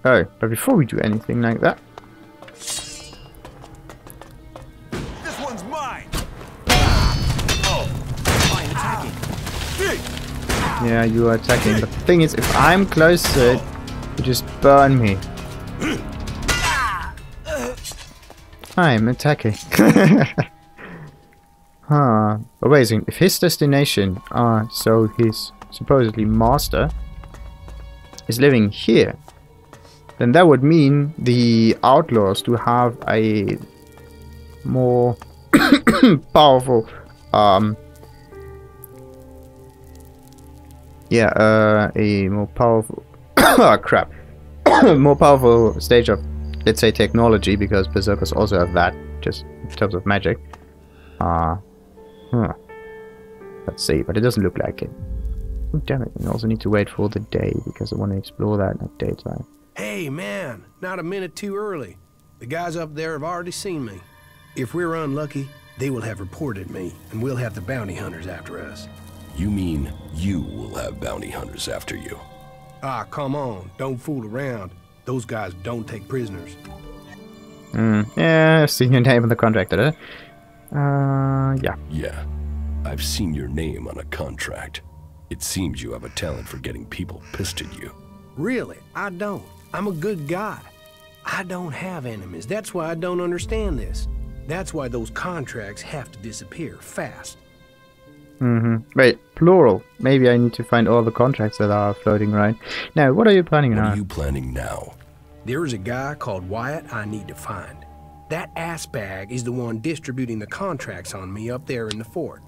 Oh, but before we do anything like that... This one's mine! Oh! I'm attacking! Yeah, you are attacking. But the thing is, if I'm close to it, you just burn me. I'm attacking. Huh. But wait a second. If his destination, so his supposedly master, is living here, then that would mean the outlaws do have a more powerful, a more powerful, oh crap, more powerful stage of, let's say, technology, because berserkers also have that, just in terms of magic. Let's see, but it doesn't look like it. Oh, damn it, I also need to wait for the day, because I want to explore that at daytime. Hey, man, not a minute too early. The guys up there have already seen me. If we're unlucky, they will have reported me, and we'll have the bounty hunters after us. You mean you will have bounty hunters after you? Ah, come on, don't fool around. Those guys don't take prisoners. Yeah, I've seen your name on the contract, yeah. Yeah, I've seen your name on a contract. It seems you have a talent for getting people pissed at you. Really? I don't. I'm a good guy. I don't have enemies. That's why I don't understand this. That's why those contracts have to disappear fast. Wait, plural. Maybe I need to find all the contracts that are floating around. Now, what are you planning now? What are you planning now? There is a guy called Wyatt I need to find. That assbag is the one distributing the contracts on me up there in the fort.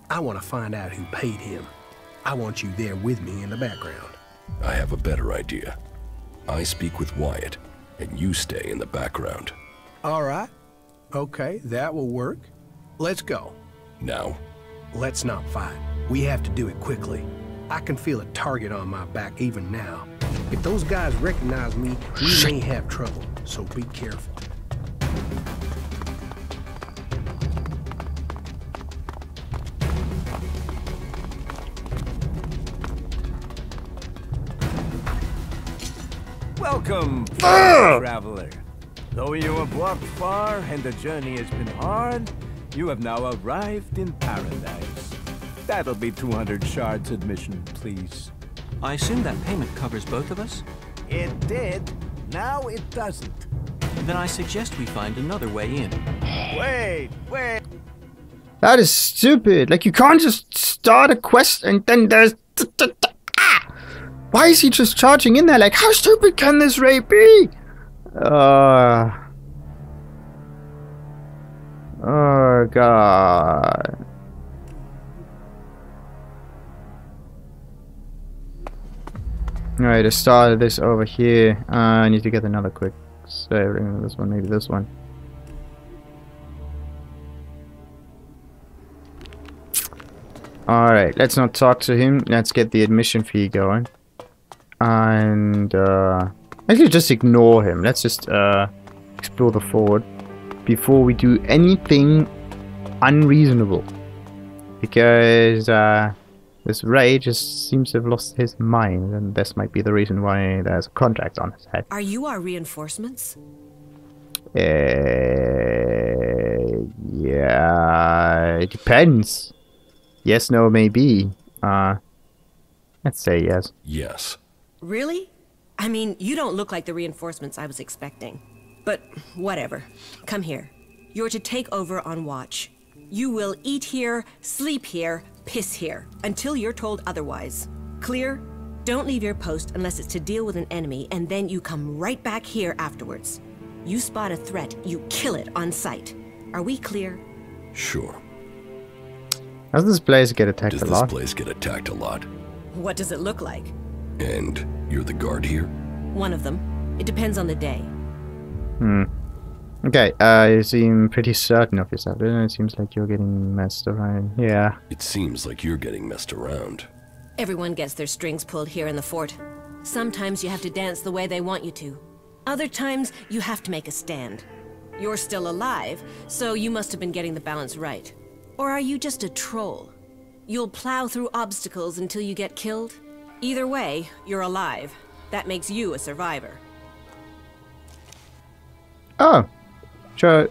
I want to find out who paid him. I want you there with me in the background. I have a better idea. I speak with Wyatt, and you stay in the background. All right. Okay, that will work. Let's go. Now? Let's not fight. We have to do it quickly. I can feel a target on my back even now. If those guys recognize me, we may have trouble, so be careful. Welcome, traveler. Though you have walked far and the journey has been hard, you have now arrived in paradise. That'll be 200 shards admission, please. I assume that payment covers both of us? It did. Now it doesn't. Then I suggest we find another way in. Wait. That is stupid. Like, you can't just start a quest and then there's... Why is he just charging in there? Like, how stupid can this raid be? Oh, God. Alright, I started this over here. I need to get another quick save. This one, maybe this one. Alright, let's not talk to him. Let's get the admission fee going. And, actually just ignore him. Let's just, explore the fort before we do anything unreasonable. Because, this Ray just seems to have lost his mind, and this might be the reason why there's a contract on his head. Are you our reinforcements? Yeah, it depends. Yes, no, maybe. Let's say yes. Yes. Really? I mean, you don't look like the reinforcements I was expecting. But whatever. Come here. You're to take over on watch. You will eat here, sleep here, piss here, until you're told otherwise. Clear? Don't leave your post unless it's to deal with an enemy, and then you come right back here afterwards. You spot a threat, you kill it on sight. Are we clear? Sure. Does this place get attacked a lot? Does this place get attacked a lot? What does it look like? And you're the guard here? One of them. It depends on the day. Okay, you seem pretty certain of yourself, doesn't it? It seems like you're getting messed around. Yeah. It seems like you're getting messed around. Everyone gets their strings pulled here in the fort. Sometimes you have to dance the way they want you to. Other times, you have to make a stand. You're still alive, so you must have been getting the balance right. Or are you just a troll? You'll plow through obstacles until you get killed? Either way, you're alive. That makes you a survivor. Oh, sure.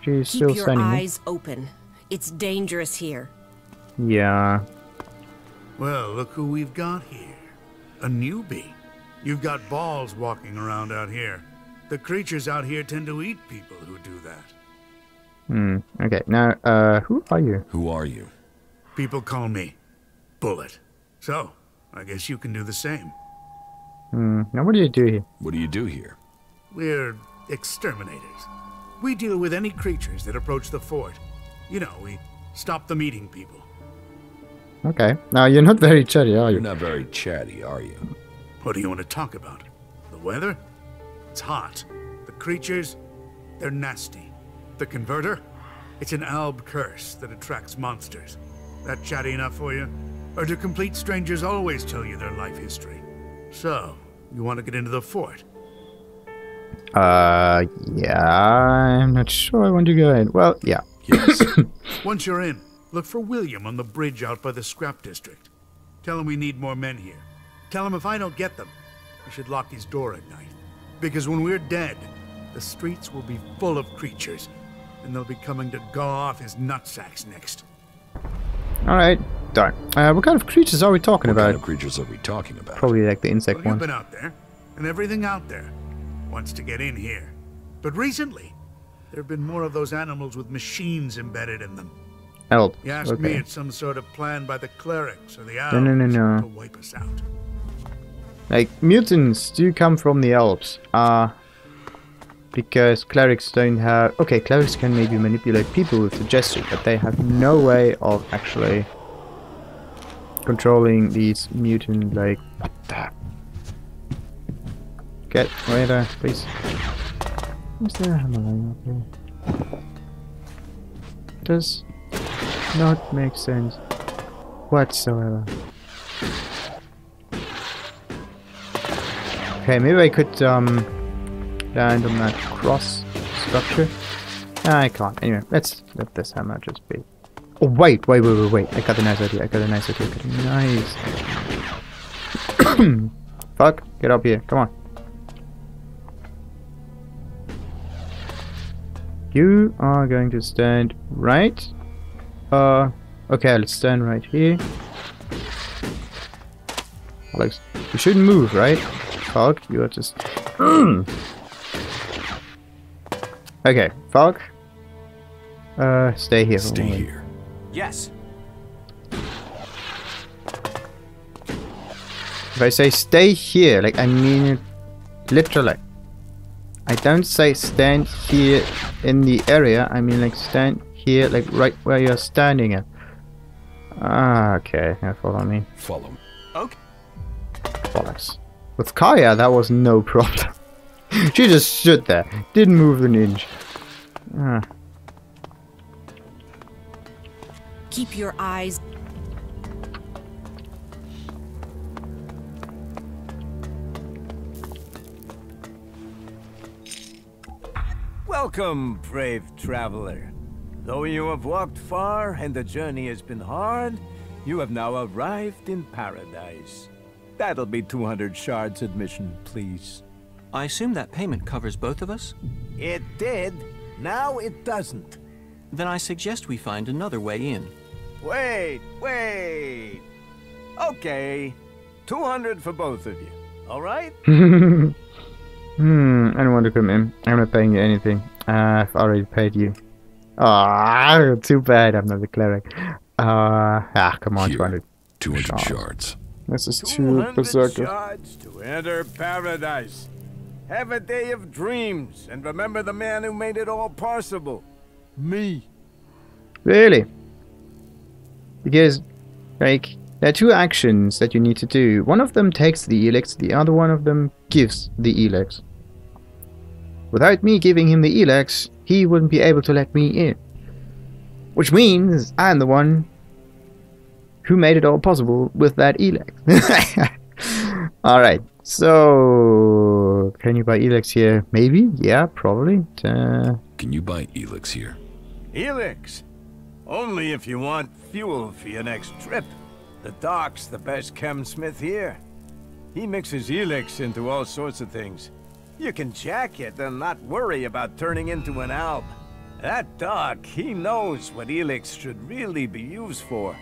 She's Keep still your standing. eyes open. It's dangerous here. Yeah. Well, look who we've got here. A newbie. You've got balls walking around out here. The creatures out here tend to eat people who do that. Okay, now, who are you? Who are you? People call me Bullet. So, I guess you can do the same. Now what do you do here? What do you do here? We're exterminators. We deal with any creatures that approach the fort. You know, we stop them eating people. Okay. Now, you're not very chatty, are You're you? not very chatty, are you? What do you want to talk about? The weather? It's hot. The creatures? They're nasty. The converter? It's an alb curse that attracts monsters. That chatty enough for you? Or do complete strangers always tell you their life history? So, you want to get into the fort? Yeah, I'm not sure I want to go in. Well, yeah. Yes. Once you're in, look for William on the bridge out by the scrap district. Tell him we need more men here. Tell him if I don't get them, we should lock his door at night. Because when we're dead, the streets will be full of creatures, and they'll be coming to gnaw off his nutsacks next. Alright, done. What kind of creatures are we talking What about? kind of creatures are we talking about? Probably like the insect Well, you've one. been out there, and everything out there wants to get in here. But recently, there have been more of those animals with machines embedded in them. Elp. You ask me, Okay. it's some sort of plan by the clerics or the No, no, no, no. to wipe us out. Like, mutants do come from the Alps. Because clerics don't have... Okay, clerics can maybe manipulate people with suggestion, but they have no way of actually controlling these mutant, like... What the... Get away there, please. Is there a hammer lying up here? Does not make sense whatsoever. Okay, maybe I could land on that cross structure. Nah, I can't. Anyway, let's let this hammer just be. Oh wait. I got a nice idea. I got a nice. Fuck, get up here. Come on. You are going to stand right. Okay, let's stand right here. Alex, you shouldn't move, right? Falk, you are just... Okay, Falk. Stay here. for a Stay moment. here. Yes. If I say stay here, like I mean it literally. I don't say stand here in the area, I mean like stand here, like right where you're standing at. Ah, okay, now follow me. Follow me. Okay. Bollocks. With Kaya, that was no problem. She just stood there, didn't move an inch. Ah. Keep your eyes. Welcome, brave traveler. Though you have walked far and the journey has been hard, you have now arrived in paradise. That'll be 200 shards admission, please. I assume that payment covers both of us? It did. Now it doesn't. Then I suggest we find another way in. Wait. Okay. 200 for both of you. All right? I don't want to come in. I'm not paying you anything. I've already paid you. Ah, too bad I'm not a cleric. Come on, Here. 200. 200 shards. This is too 200 berserker. shards to enter paradise. Have a day of dreams and remember the man who made it all possible. Me. Really? Because, like, there are two actions that you need to do. One of them takes the Elex, the other one of them gives the Elex. Without me giving him the Elex, he wouldn't be able to let me in. Which means I'm the one who made it all possible with that Elex. Alright, so... Can you buy Elex here? Maybe? Yeah, probably. Can you buy Elex here? Elex. Only if you want fuel for your next trip. The Doc's the best chemsmith here. He mixes Elex into all sorts of things. You can jack it and not worry about turning into an alb. That dog, he knows what Elex should really be used for.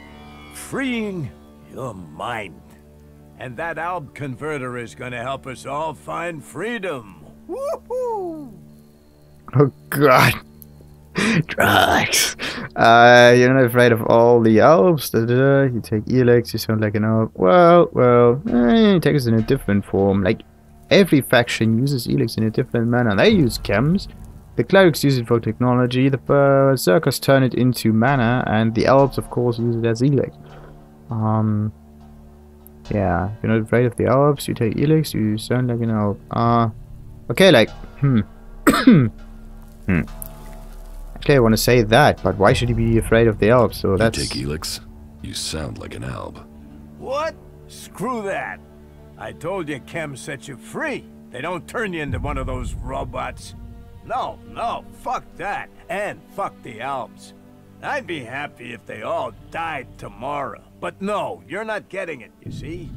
Freeing your mind. And that alb converter is gonna help us all find freedom. Woohoo! Oh god. Drugs. You're not afraid of all the elves. Da, da, da. You take Elex, you sound like an elf. Well, it takes in a different form. Like, every faction uses Elex in a different manner. They use chems. The clerics use it for technology. The berserkers turn it into mana, and the elves, of course, use it as Elex. Yeah, you're not afraid of the elves. You take Elex, you sound like an elf. Okay, like, Actually, I want to say that, but why should he be afraid of the elves? So that's... You take Elex, you sound like an alb. What? Screw that. I told you Chem set you free. They don't turn you into one of those robots. No, fuck that. And fuck the elves. I'd be happy if they all died tomorrow. But no, you're not getting it, you see?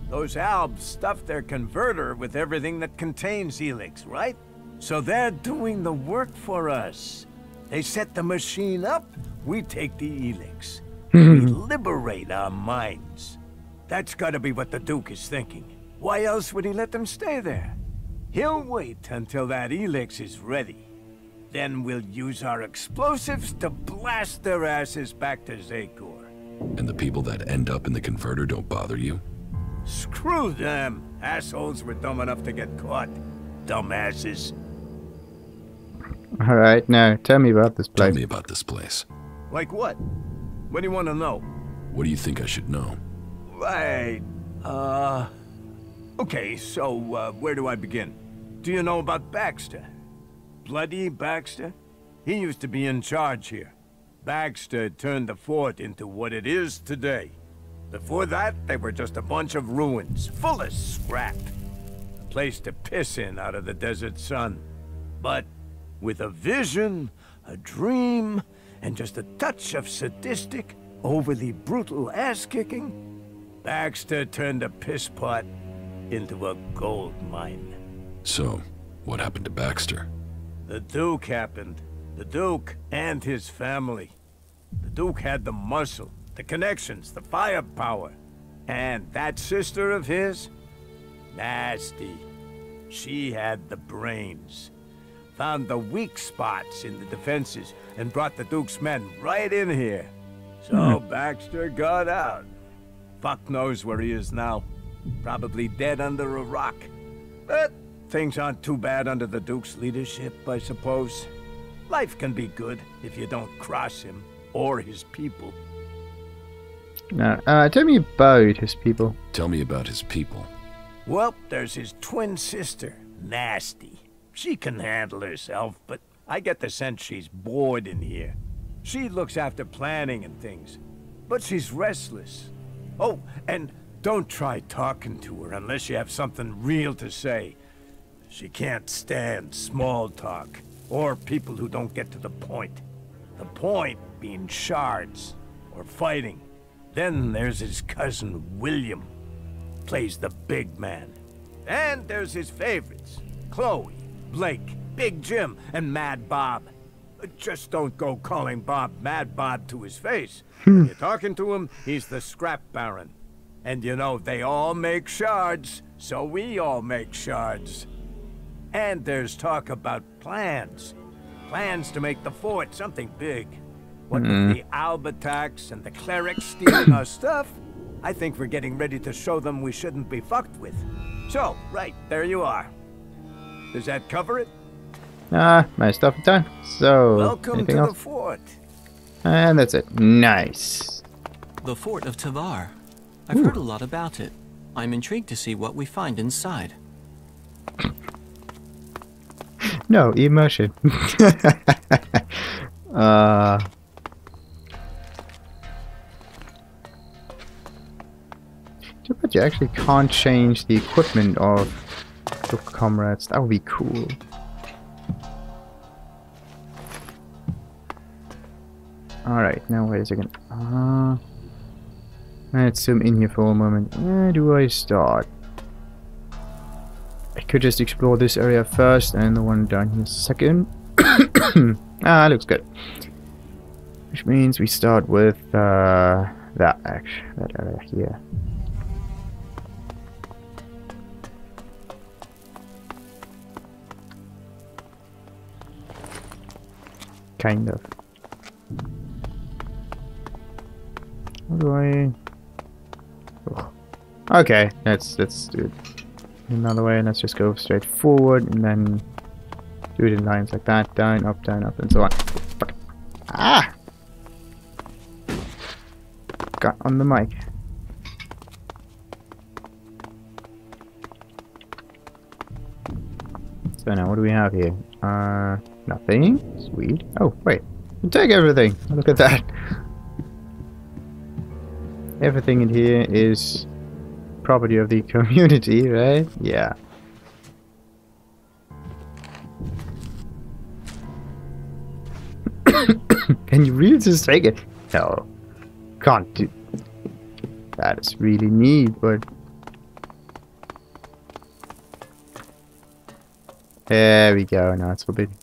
Those elves stuff their converter with everything that contains Elex, right? So they're doing the work for us. They set the machine up, we take the Elex. We liberate our minds. That's gotta be what the Duke is thinking. Why else would he let them stay there? He'll wait until that Elex is ready. Then we'll use our explosives to blast their asses back to Zakor. And the people that end up in the converter don't bother you? Screw them! Assholes were dumb enough to get caught. Dumbasses. Alright, now, tell me about this place. Tell me about this place. Like what? What do you want to know? What do you think I should know? Right. Okay, so, where do I begin? Do you know about Baxter? Bloody Baxter? He used to be in charge here. Baxter turned the fort into what it is today. Before that, they were just a bunch of ruins, full of scrap. A place to piss in out of the desert sun. But with a vision, a dream, and just a touch of sadistic, overly brutal ass-kicking, Baxter turned a piss pot into a gold mine. So, what happened to Baxter? The Duke happened. The Duke and his family. The Duke had the muscle, the connections, the firepower. And that sister of his? Nasty. She had the brains. Found the weak spots in the defenses and brought the Duke's men right in here. So Baxter got out. Fuck knows where he is now. Probably dead under a rock. But things aren't too bad under the Duke's leadership, I suppose. Life can be good if you don't cross him or his people. Now, tell me about his people. Tell me about his people. Well, there's his twin sister, Nasty. She can handle herself, but I get the sense she's bored in here. She looks after planning and things, but she's restless. Oh, and don't try talking to her unless you have something real to say. She can't stand small talk, or people who don't get to the point. The point being shards, or fighting. Then there's his cousin, William. Plays the big man. And there's his favorites. Chloe, Blake, Big Jim, and Mad Bob. Just don't go calling Bob Mad Bob to his face. When you're talking to him, he's the scrap baron. And you know, they all make shards, so we all make shards. And there's talk about plans. Plans to make the fort something big. What with the Alb attacks and the clerics stealing our stuff, I think we're getting ready to show them we shouldn't be fucked with. So, right, there you are. Does that cover it? My stuff done. So, Welcome anything to else? the fort. And that's it. Nice. The fort of Tavar. I've heard a lot about it. I'm intrigued to see what we find inside. No emotion. But you actually can't change the equipment of your comrades. That would be cool. Alright, now wait a second. Let's zoom in here for a moment. Where do I start? I could just explore this area first and the one down here second. Looks good. Which means we start with that area here. Kind of. How do I? Oh. Okay, let's do it another way. Let's just go straight forward and then do it in lines like that, down, up, and so on. Fuck. Ah! Got on the mic. So now, what do we have here? Nothing. Sweet. Oh, wait. You take everything. Look at that. Everything in here is property of the community, right? Yeah. Can you really just take it? No. Can't do. That is really neat, but... There we go. Now it's forbidden.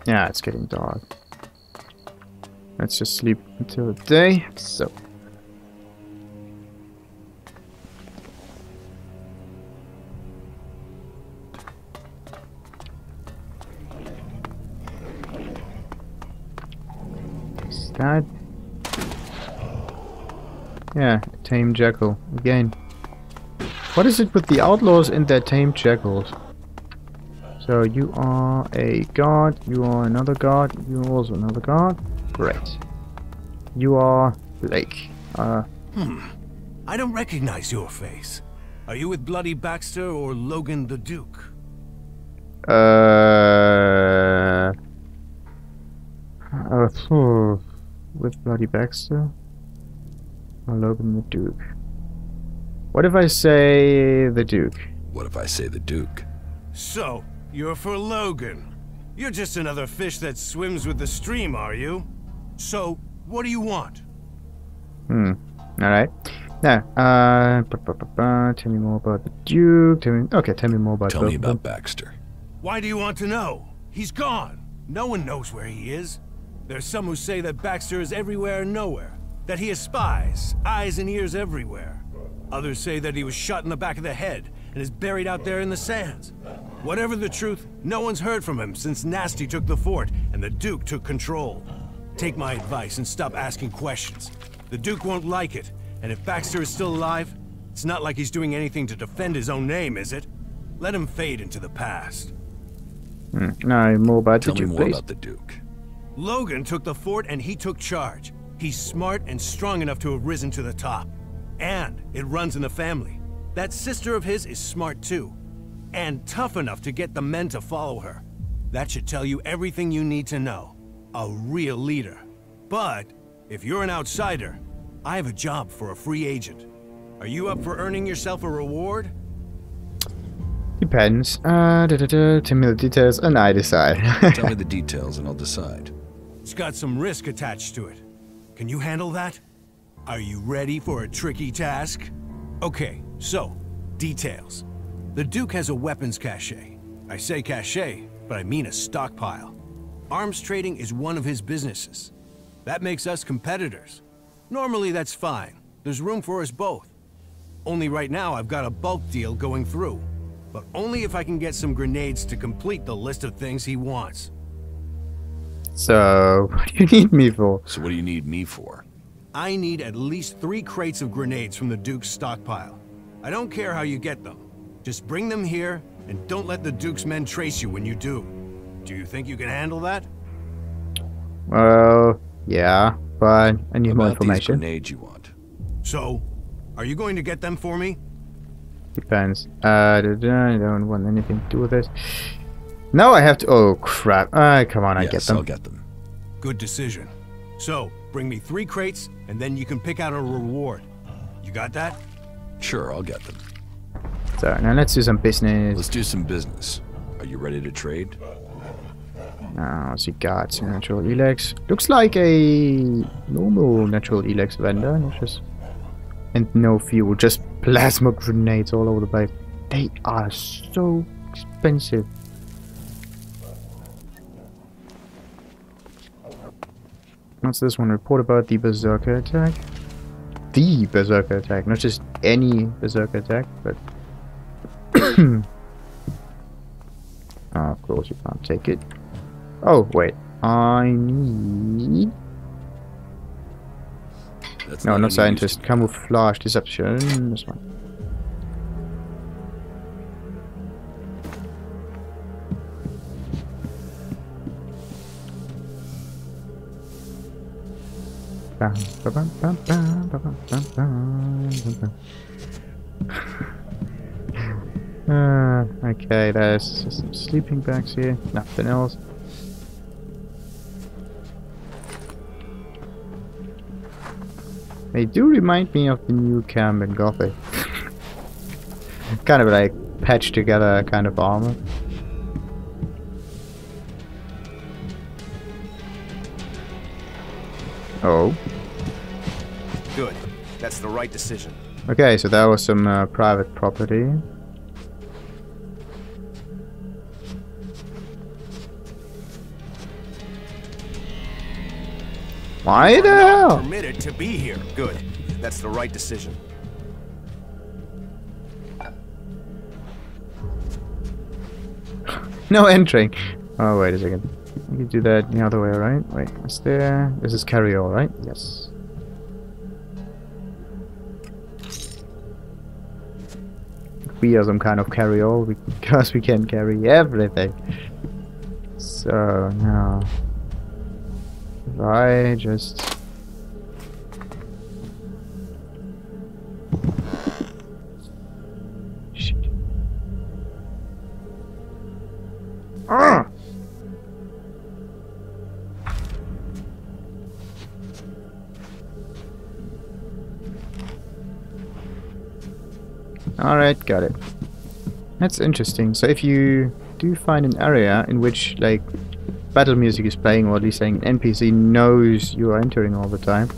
Yeah, it's getting dark. Let's just sleep until the day. So. Is that? Yeah, tame jackal again. What is it with the outlaws and their tame jackals? So you are a guard, you are another guard, you are also another guard. Great. You are Blake. I don't recognize your face. Are you with Bloody Baxter or Logan the Duke? With Bloody Baxter or Logan the Duke? What if I say the Duke? What if I say the Duke? So, you're for Logan. You're just another fish that swims with the stream, are you? So, what do you want? Alright. Now, tell me more about the Duke. Tell me more about Tell me about Baxter. Why do you want to know? He's gone. No one knows where he is. There's some who say that Baxter is everywhere and nowhere. That he has spies, eyes and ears everywhere. Others say that he was shot in the back of the head and is buried out there in the sands. Whatever the truth, no one's heard from him since Nasty took the fort and the Duke took control. Take my advice and stop asking questions. The Duke won't like it, and if Baxter is still alive, it's not like he's doing anything to defend his own name, is it? Let him fade into the past. No, more about the Duke, Tell me more please. about the Duke. Logan took the fort and he took charge. He's smart and strong enough to have risen to the top. And it runs in the family. That sister of his is smart too. And tough enough to get the men to follow her. That should tell you everything you need to know. A real leader. But, if you're an outsider, I have a job for a free agent. Are you up for earning yourself a reward? Depends. Tell me the details and I decide. Tell me the details and I'll decide. It's got some risk attached to it. Can you handle that? Are you ready for a tricky task? Okay, so, details. The Duke has a weapons cache. I say cache, but I mean a stockpile. Arms trading is one of his businesses. That makes us competitors. Normally that's fine. There's room for us both. Only right now I've got a bulk deal going through. But only if I can get some grenades to complete the list of things he wants. So, what do you need me for? So what do you need me for? I need at least 3 crates of grenades from the Duke's stockpile. I don't care how you get them. Just bring them here, and don't let the Duke's men trace you when you do. Do you think you can handle that? Well, yeah, but I need more information. These grenades you want. So, are you going to get them for me? Depends. I don't want anything to do with this. No, I have to. Oh crap! Come on, I get them. I'll get them. Good decision. So, bring me 3 crates, and then you can pick out a reward. You got that? Sure, I'll get them. So now let's do some business. Let's do some business. Are you ready to trade? What's he got? Natural Elex. Looks like a normal natural Elex vendor. Not just... And no fuel, just plasma grenades all over the place. They are so expensive. What's this one? Report about the berserker attack. The berserker attack, not just any berserker attack, but... of course you can't take it. Oh, wait. I need... No, not scientist. Camouflage, deception. This one. Okay, there's just some sleeping bags here. Nothing else. They do remind me of the new camp in Gothic. Kind of like patched together kind of armor. Oh. Good. That's the right decision. Okay, so that was some private property. Why the hell? Permitted to be here. Good. That's the right decision. No entering. Oh, wait a second. We can do that the other way, right? Wait, what's there? This is carry-all, right? Yes. We are some kind of carry-all because we can carry everything. So, now... If I just... Shit. Ah! Alright, got it. That's interesting. So if you do find an area in which, like, battle music is playing, or at least saying an NPC knows you are entering all the time,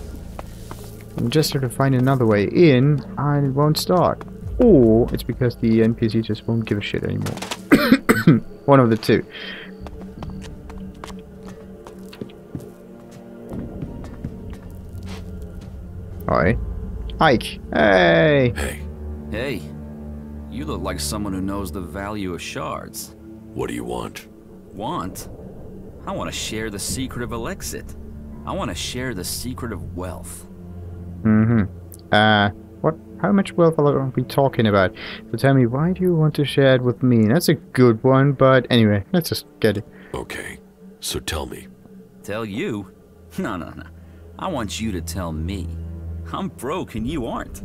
you just have to find another way in and it won't start. Or it's because the NPC just won't give a shit anymore. One of the two. Hi. Ike. Hey! Hey, Hey, you look like someone who knows the value of shards. what do you want? Want? I want to share the secret of Elexit. I want to share the secret of wealth. What? How much wealth are we talking about? So tell me, why do you want to share it with me? That's a good one, but anyway, let's just get it. Okay, so tell me. Tell you? No. I want you to tell me. I'm broke and you aren't.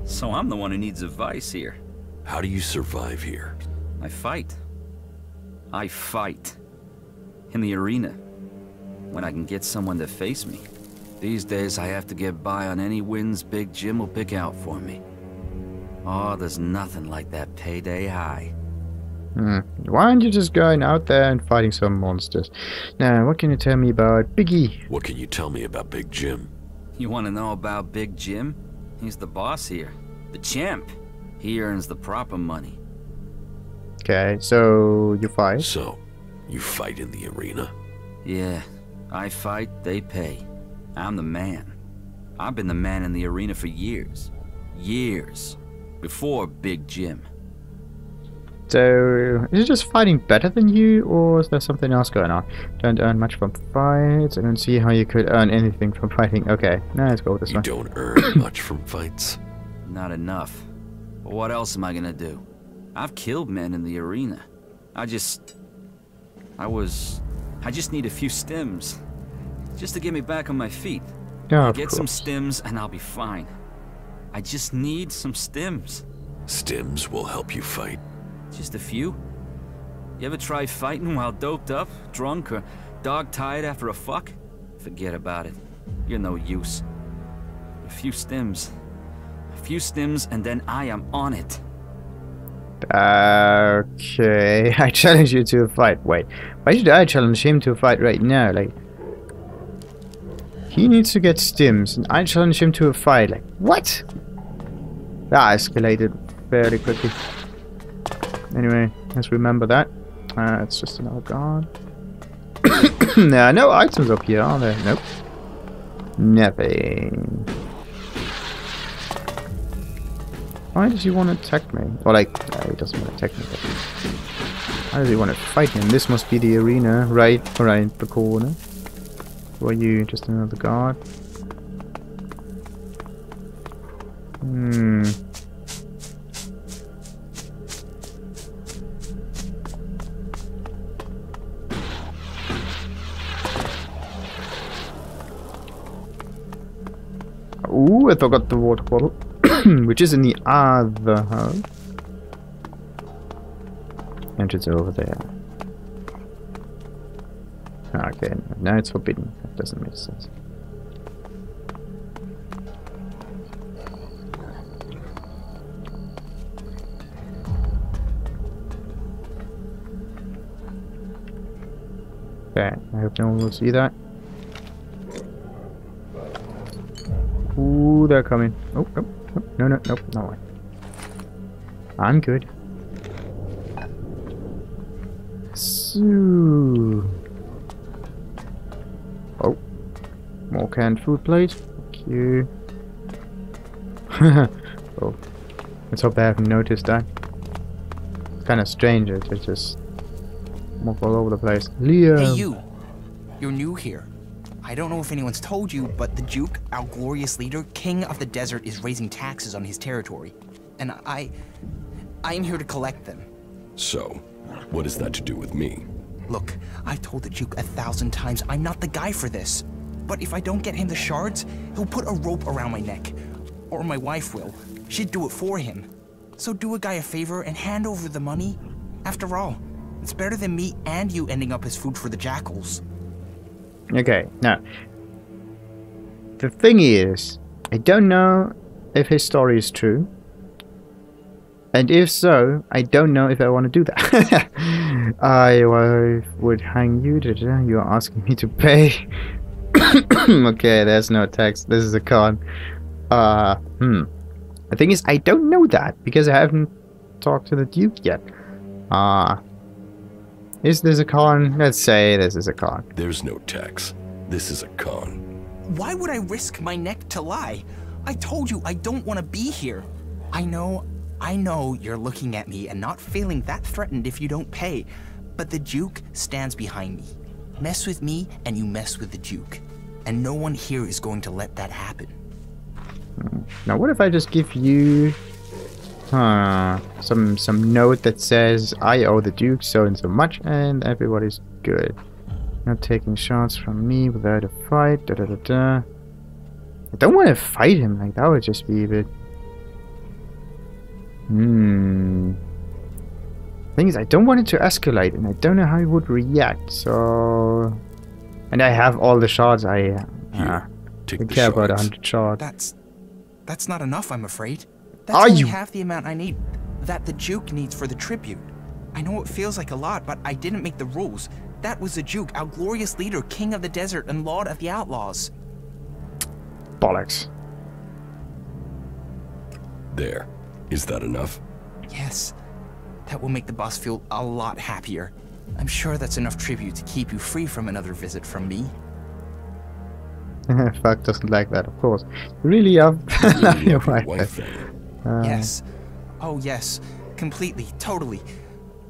So I'm the one who needs advice here. How do you survive here? I fight. I fight. In the arena. When I can get someone to face me. These days I have to get by on any wins Big Jim will pick out for me. Oh, there's nothing like that payday high. Why aren't you just going out there and fighting some monsters? Now, what can you tell me about Biggie? What can you tell me about Big Jim? You want to know about Big Jim? He's the boss here. The champ. He earns the proper money. Okay, so you fight? So, you fight in the arena? Yeah, I fight, they pay. I'm the man. I've been the man in the arena for years. Years. Before Big Jim. So, is it just fighting better than you, or is there something else going on? Don't earn much from fights. I don't see how you could earn anything from fighting. Okay, now let's go with this one. You don't earn much from fights? Not enough. But what else am I gonna do? I've killed men in the arena. I just need a few stims. Just to get me back on my feet. Yeah, Get some stims and I'll be fine. I just need some stims. Stims will help you fight. Just a few? You ever try fighting while doped up, drunk, or dog-tired after a fuck? Forget about it. You're no use. A few stims. A few stims and then I am on it. Okay, I challenge you to a fight. Wait, why should I challenge him to a fight right now? Like, he needs to get stims, and I challenge him to a fight. Like, what? That escalated fairly quickly. Anyway, let's remember that. It's just another guard. Nah, no items up here, are there? Nope. Nothing. Why does he want to attack me? Or like, he doesn't want to attack me. But why does he want to fight him? This must be the arena, right? Right, the corner. Who are you? Just another guard? Hmm. Ooh, I forgot the water bottle. Which is in the other house. Entrance over there. Okay, now it's forbidden. That doesn't make sense. Okay, I hope no one will see that. Ooh, they're coming. Oh, oh, oh, no, no, nope, no way. I'm good. So... Oh. More canned food, please. Thank you. Oh. Let's hope I haven't noticed that. It's kind of strange to just walk all over the place. Liam! Hey, you! You're new here. I don't know if anyone's told you, but the Duke, our glorious leader, king of the desert, is raising taxes on his territory. And I am here to collect them. So, what is that to do with me? Look, I've told the Duke 1,000 times I'm not the guy for this. But if I don't get him the shards, he'll put a rope around my neck. Or my wife will. She'd do it for him. So do a guy a favor and hand over the money. After all, it's better than me and you ending up as food for the jackals. Okay, now, the thing is, I don't know if his story is true, and if so, I don't know if I want to do that. I would hang you, you are asking me to pay. Okay, there's no text, this is a con. The thing is, I don't know that, because I haven't talked to the Duke yet. Is this a con? Let's say this is a con. There's no tax. This is a con. Why would I risk my neck to lie? I told you I don't want to be here. I know you're looking at me and not feeling that threatened if you don't pay, but the Duke stands behind me. Mess with me and you mess with the Duke. And no one here is going to let that happen. Now what if I just give you some note that says I owe the Duke so and so much and everybody's good. Not taking shots from me without a fight. I don't want to fight him, like that would just be a bit. Thing is, I don't want it to escalate and I don't know how he would react, so and I have all the shards. I care about 100 shards. That's not enough, I'm afraid. Are That's only you half the amount I need, that the Duke needs for the tribute. I know it feels like a lot, but I didn't make the rules. That was the Duke, our glorious leader, king of the desert and lord of the outlaws. bollocks? There. Is that enough? Yes. That will make the boss feel a lot happier. I'm sure that's enough tribute to keep you free from another visit from me. Fuck doesn't like that, of course. You really have your wife. Yes. Oh, yes. Completely. Totally.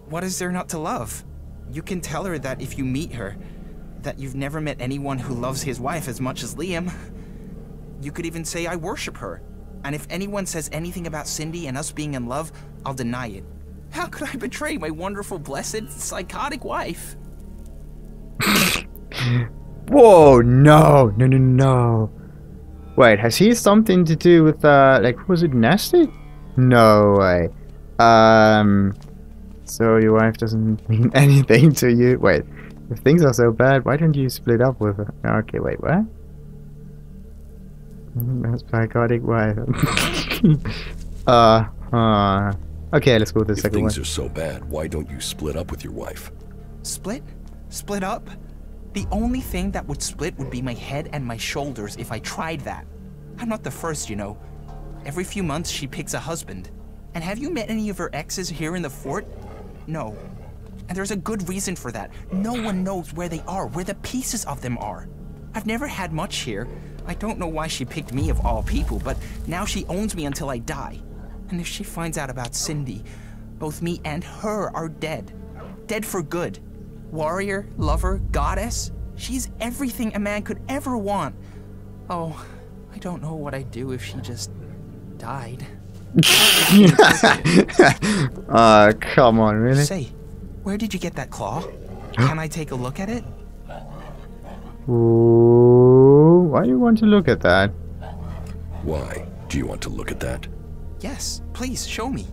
What is there not to love? You can tell her that if you meet her, that you've never met anyone who loves his wife as much as Liam. You could even say I worship her. And if anyone says anything about Cindy and us being in love, I'll deny it. How could I betray my wonderful, blessed, psychotic wife? Whoa, no. Wait, has he something to do with, like, was it nasty? No way. So your wife doesn't mean anything to you? Wait, if things are so bad, why don't you split up with her? Okay, wait, what? That's psychotic wife. Okay, let's go with the If second one. things are so bad, why don't you split up with your wife? Split? Split up? The only thing that would split would be my head and my shoulders if I tried that. I'm not the first, you know. Every few months she picks a husband. And have you met any of her exes here in the fort? No. And there's a good reason for that. No one knows where they are, where the pieces of them are. I've never had much here. I don't know why she picked me of all people, but now she owns me until I die. And if she finds out about Cindy, both me and her are dead. Dead for good. Warrior, lover, goddess. She's everything a man could ever want. Oh, I don't know what I'd do if she just died. Come on, really? Say, where did you get that claw? Can I take a look at it? Ooh, why do you want to look at that? Why? Do you want to look at that? Yes, please, show me.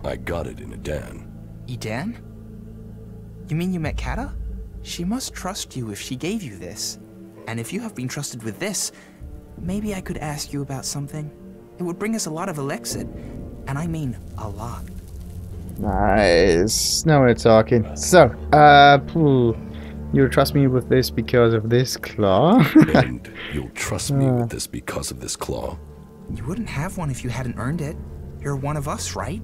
I got it in Edan. Edan? You mean you met Kata? She must trust you if she gave you this. And if you have been trusted with this, maybe I could ask you about something. It would bring us a lot of Elexit. And I mean a lot. Nice. Now we're talking. So, you trust me with this because of this claw? And you'll trust me with this because of this claw? You wouldn't have one if you hadn't earned it. You're one of us, right?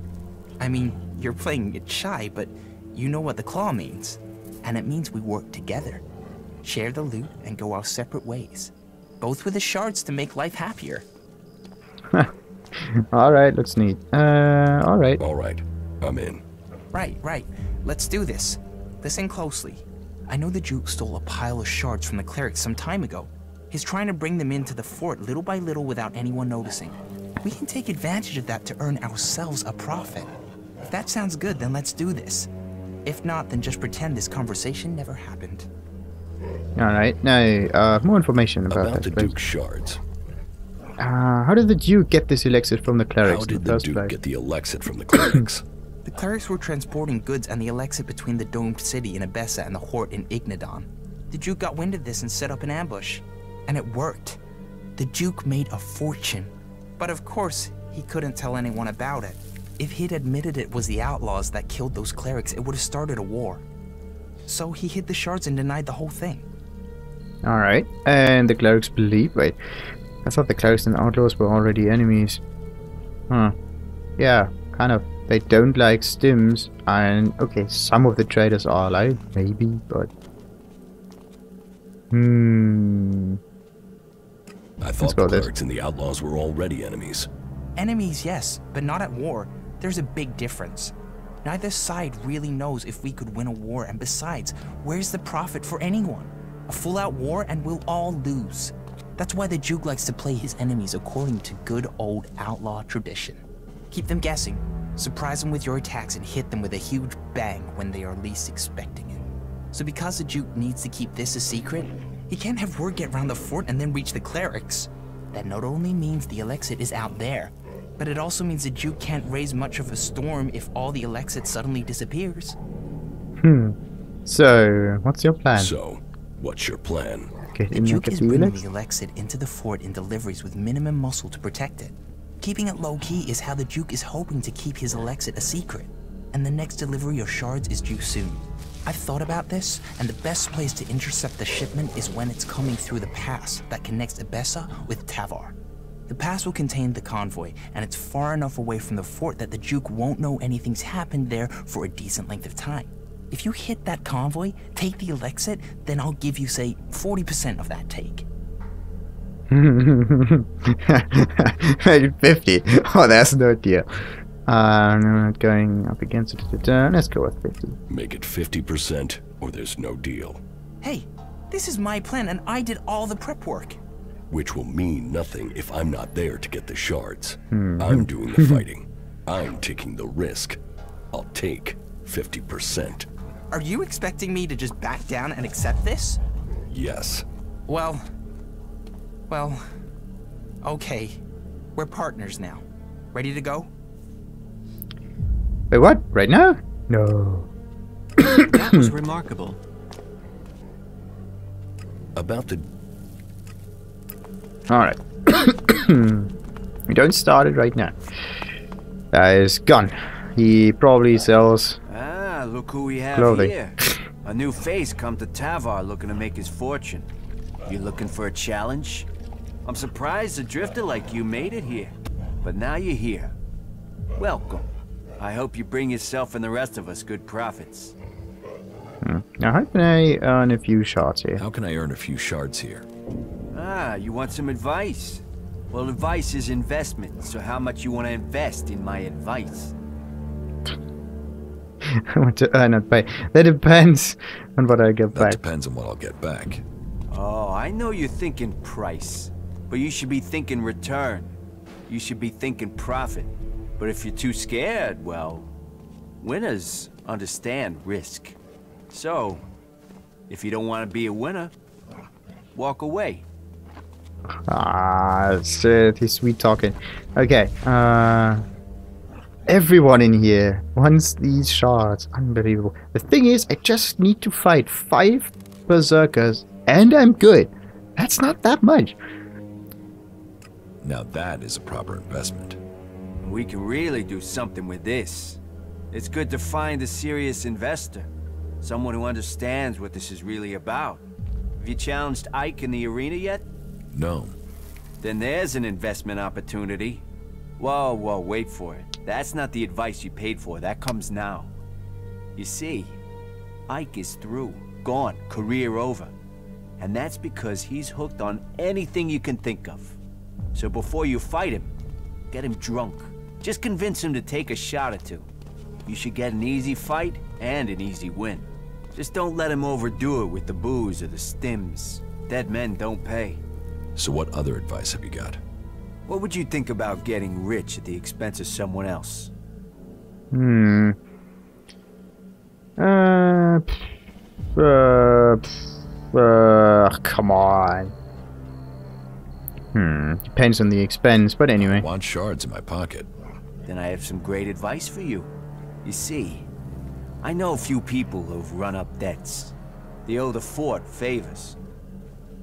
I mean, you're playing it shy, but you know what the claw means. And it means we work together. Share the loot and go our separate ways. Both with the shards to make life happier. Alright, looks neat. Alright. Alright, I'm in. Right. Let's do this. Listen closely. I know the Duke stole a pile of shards from the clerics some time ago. He's trying to bring them into the fort little by little without anyone noticing. We can take advantage of that to earn ourselves a profit. If that sounds good, then let's do this. If not, then just pretend this conversation never happened. Alright, now, more information about that, the please. Duke's shards. How did the Duke get this Elexit from the clerics How in did the the first Duke place? get the Elexit from the clerics? The clerics were transporting goods and the Elexit between the domed city in Abessa and the Hort in Ignadon. The Duke got wind of this and set up an ambush. And it worked. The Duke made a fortune. But of course, he couldn't tell anyone about it. If he'd admitted it was the outlaws that killed those clerics, it would have started a war. So he hid the shards and denied the whole thing. Alright, and the clerics believe... Wait, I thought the clerics and outlaws were already enemies. Huh. Yeah, kind of. They don't like stims, and... Okay, some of the traders are like, maybe, but... I thought the clerics and the outlaws were already enemies. Enemies, yes, but not at war. There's a big difference. Neither side really knows if we could win a war, and besides, where's the profit for anyone? A full-out war and we'll all lose. That's why the Duke likes to play his enemies according to good old outlaw tradition. Keep them guessing, surprise them with your attacks, and hit them with a huge bang when they are least expecting it. So because the Duke needs to keep this a secret, he can't have word get around the fort and then reach the clerics. That not only means the Elexit is out there, but it also means the Duke can't raise much of a storm if all the Elexit suddenly disappears. So, what's your plan? So, what's your plan? The Duke is bringing the Elexit into the fort in deliveries with minimum muscle to protect it. Keeping it low-key is how the Duke is hoping to keep his Elexit a secret. And the next delivery of shards is due soon. I've thought about this, and the best place to intercept the shipment is when it's coming through the pass that connects Abessa with Tavar. The pass will contain the convoy, and it's far enough away from the fort that the Duke won't know anything's happened there for a decent length of time. If you hit that convoy, take the Elexit, then I'll give you, say, 40% of that take. Maybe 50. Oh, that's no deal. I'm not going up against it. Let's go with 50. Make it 50% or there's no deal. Hey, this is my plan and I did all the prep work. Which will mean nothing if I'm not there to get the shards. I'm doing the fighting. I'm taking the risk. I'll take 50%. Are you expecting me to just back down and accept this? Yes. Well, okay. We're partners now. Ready to go? Wait, what? Right now? No. That was remarkable. About the... Alright. We don't start it right now. That is gone. He probably sells Ah, look who we have clothing. here. A new face come to Tavar looking to make his fortune. You looking for a challenge? I'm surprised a drifter like you made it here. But now you're here. Welcome. I hope you bring yourself and the rest of us good profits. Now how can I earn a few shards here? How can I earn a few shards here? Ah, you want some advice? Well, advice is investment, so how much you want to invest in my advice? I want to earn not pay. That depends on what I get That back. depends on what I'll get back. Oh, I know you're thinking price, but you should be thinking return. You should be thinking profit. But if you're too scared, well, winners understand risk. So, if you don't want to be a winner, walk away. Ah, shit, he's sweet talking. Okay, everyone in here wants these shards. Unbelievable. The thing is, I just need to fight 5 berserkers, and I'm good. That's not that much. Now that is a proper investment. We can really do something with this. It's good to find a serious investor. Someone who understands what this is really about. Have you challenged Ike in the arena yet? No. Then there's an investment opportunity. Whoa, whoa, wait for it. That's not the advice you paid for. That comes now. You see, Ike is through. Gone. Career over. And that's because he's hooked on anything you can think of. So before you fight him, get him drunk. Just convince him to take a shot or two. You should get an easy fight and an easy win. Just don't let him overdo it with the booze or the stims. Dead men don't pay. So what other advice have you got? What would you think about getting rich at the expense of someone else? Come on. Depends on the expense, but anyway. I want shards in my pocket. Then I have some great advice for you. You see, I know a few people who've run up debts. They owe the fort favors.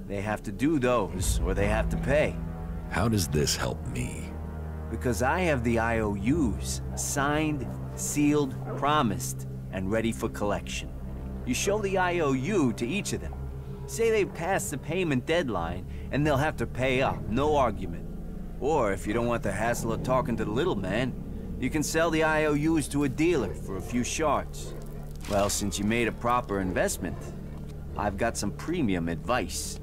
They have to do those, or they have to pay. How does this help me? Because I have the IOUs, signed, sealed, promised, and ready for collection. You show the IOU to each of them. Say they've passed the payment deadline, and they'll have to pay up, no argument. Or if you don't want the hassle of talking to the little man, you can sell the IOUs to a dealer for a few shards. Well, since you made a proper investment, I've got some premium advice.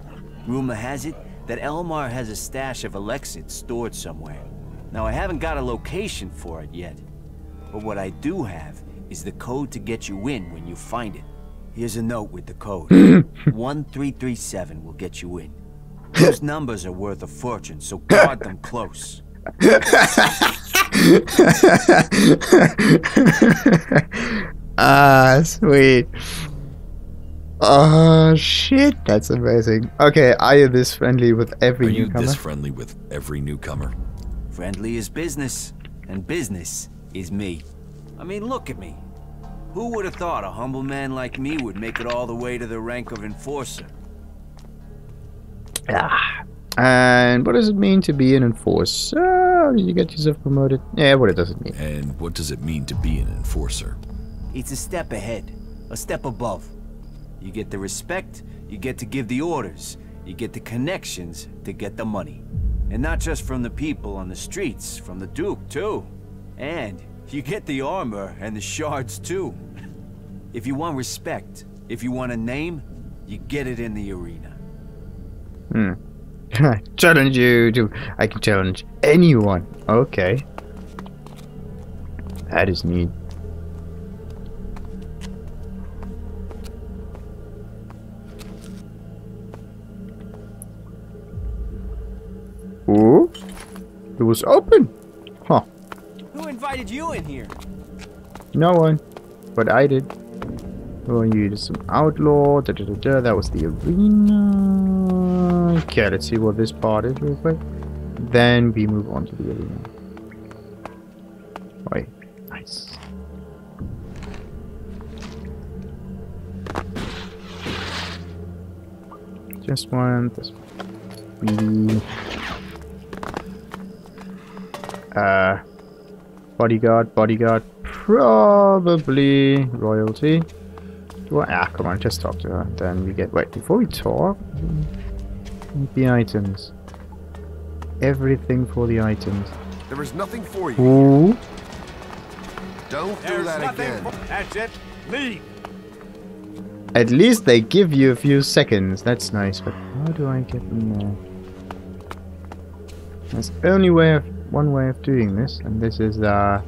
Rumor has it that Elmar has a stash of Elexit stored somewhere. Now, I haven't got a location for it yet, but what I do have is the code to get you in when you find it. Here's a note with the code. 1337 will get you in. Those numbers are worth a fortune, so guard them close. Ah, sweet. Oh, shit, that's amazing. Okay, are you this friendly with every newcomer? Are you this friendly with every newcomer? Friendly is business, and business is me. I mean, look at me. Who would have thought a humble man like me would make it all the way to the rank of enforcer? Ah. And what does it mean to be an enforcer? Did you get yourself promoted? Yeah, what does it mean? And what does it mean to be an enforcer? It's a step ahead, a step above. You get the respect, you get to give the orders, you get the connections to get the money. And not just from the people on the streets, from the Duke too. And you get the armor and the shards too. If you want respect, if you want a name, you get it in the arena. Challenge you to... I can challenge anyone. Okay. That is neat. Oh, it was open. Huh. Who invited you in here? No one, but I did. Oh, you did some outlaw. That was the arena. Okay, let's see what this part is real quick. Then we move on to the arena. Wait, nice. Just one. This one. Bodyguard. probably royalty. Come on, just talk to her. Then we get... Wait, before we talk... The items. Everything for the items. There is nothing for you. Ooh. Don't do that again. That's it. Leave. At least they give you a few seconds. That's nice, but how do I get them there? There's only one way of doing this, and this is kind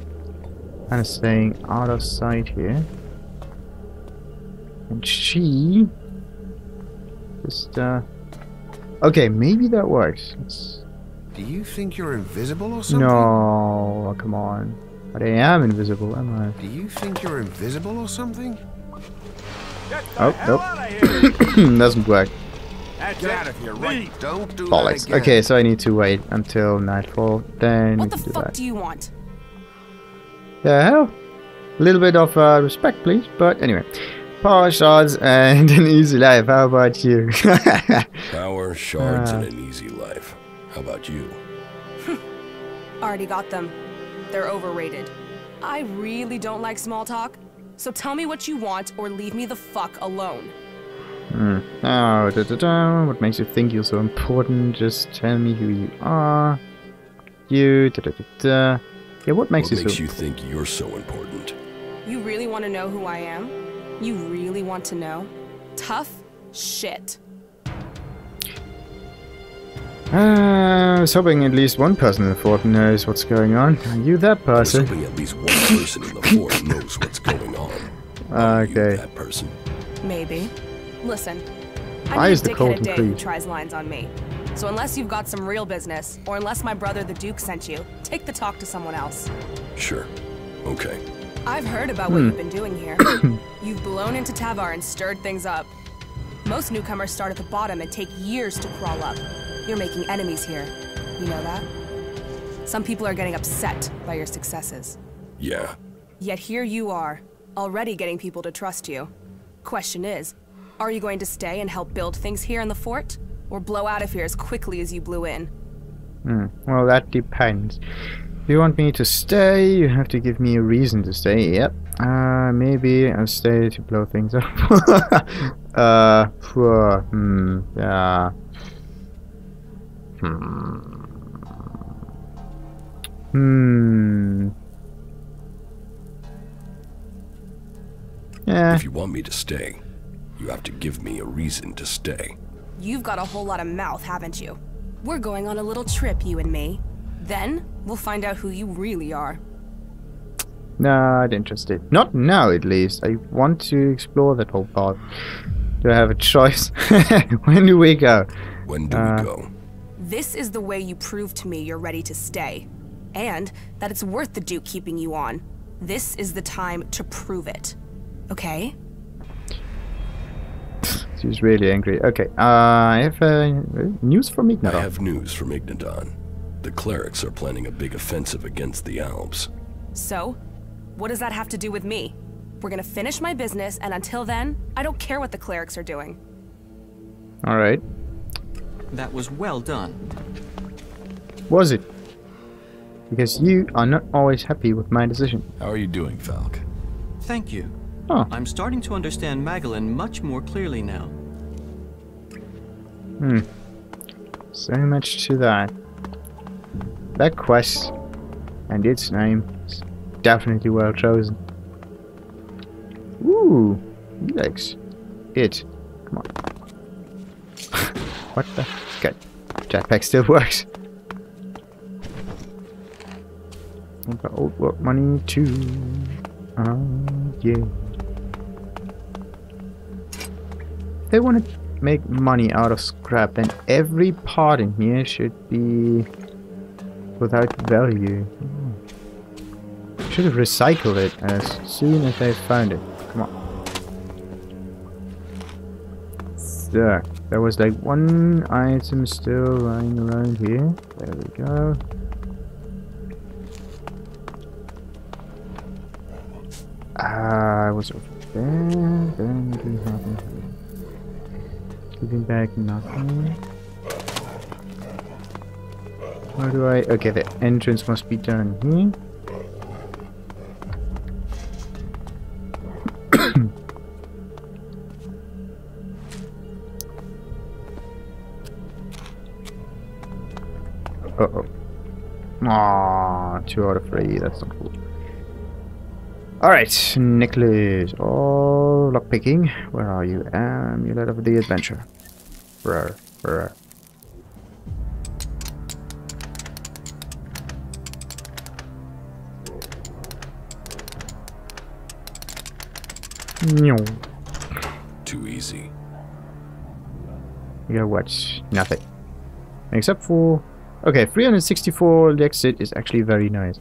of staying out of sight here. And she just okay, maybe that works. Do you think you're invisible or something? No, come on. But I am invisible, am I? Do you think you're invisible or something? Oh, nope. Doesn't work. Get out of here, right? Don't do Bollocks. that again. Okay, so I need to wait until nightfall. Then What we the can do fuck that. do you want? The hell? A little bit of respect, please. But anyway, power shards and an easy life. How about you? Power, shards, and an easy life. How about you? Already got them. They're overrated. I really don't like small talk. So tell me what you want or leave me the fuck alone. Oh, what makes you think you're so important? Just tell me who you are. You, Yeah, what makes you think you're so important? You really want to know who I am? You really want to know? Tough shit. I was hoping at least one person in the fort knows what's going on. Are you that I was person? hoping at least one person in the fort knows what's going on. Are Okay. you that person? Maybe. Listen, Why I'm is a the dickhead Colton a day who Creed? tries lines on me. So unless you've got some real business, or unless my brother the Duke sent you, take the talk to someone else. Sure. Okay. I've heard about what you've been doing here. You've blown into Tavar and stirred things up. Most newcomers start at the bottom and take years to crawl up. You're making enemies here. You know that? Some people are getting upset by your successes. Yeah. Yet here you are, already getting people to trust you. Question is, are you going to stay and help build things here in the fort? Or blow out of here as quickly as you blew in? Well, that depends. If you want me to stay, you have to give me a reason to stay. Yep. Maybe I'll stay to blow things up. Yeah. Yeah. If you want me to stay, you have to give me a reason to stay. You've got a whole lot of mouth, haven't you? We're going on a little trip, you and me. Then, we'll find out who you really are. Not interested. Not now, at least. I want to explore that whole part. Do I have a choice? When do we go? When do we go? This is the way you prove to me you're ready to stay. And that it's worth the Duke keeping you on. This is the time to prove it. Okay? She's really angry. Okay, I have news from I Ignadon. have news from Ignadon. The clerics are planning a big offensive against the Alps. So, what does that have to do with me? We're gonna finish my business, and until then, I don't care what the clerics are doing. Alright. That was well done. Was it? Because you are not always happy with my decision. How are you doing, Falk? Thank you. Oh. I'm starting to understand Magellan much more clearly now. So much to that. That quest and its name is definitely well chosen. Ooh, Elex. Come on. What the? Good. Jetpack still works. I've got old work money too. Yeah. If they want to make money out of scrap, then every part in here should be without value. Should have recycled it as soon as they found it. Come on. So, there was like one item still lying around here. There we go. I was over there. Then what do we have in here? Giving back nothing. How do I... Okay, the entrance must be down here. Uh-oh. Aww, 2 out of 3. That's not cool. Alright, necklace. Oh, lockpicking. Where are you? Amulet of the adventure. Rare. No. Too easy. You gotta watch nothing. Except for... Okay, 364 the exit is actually very nice.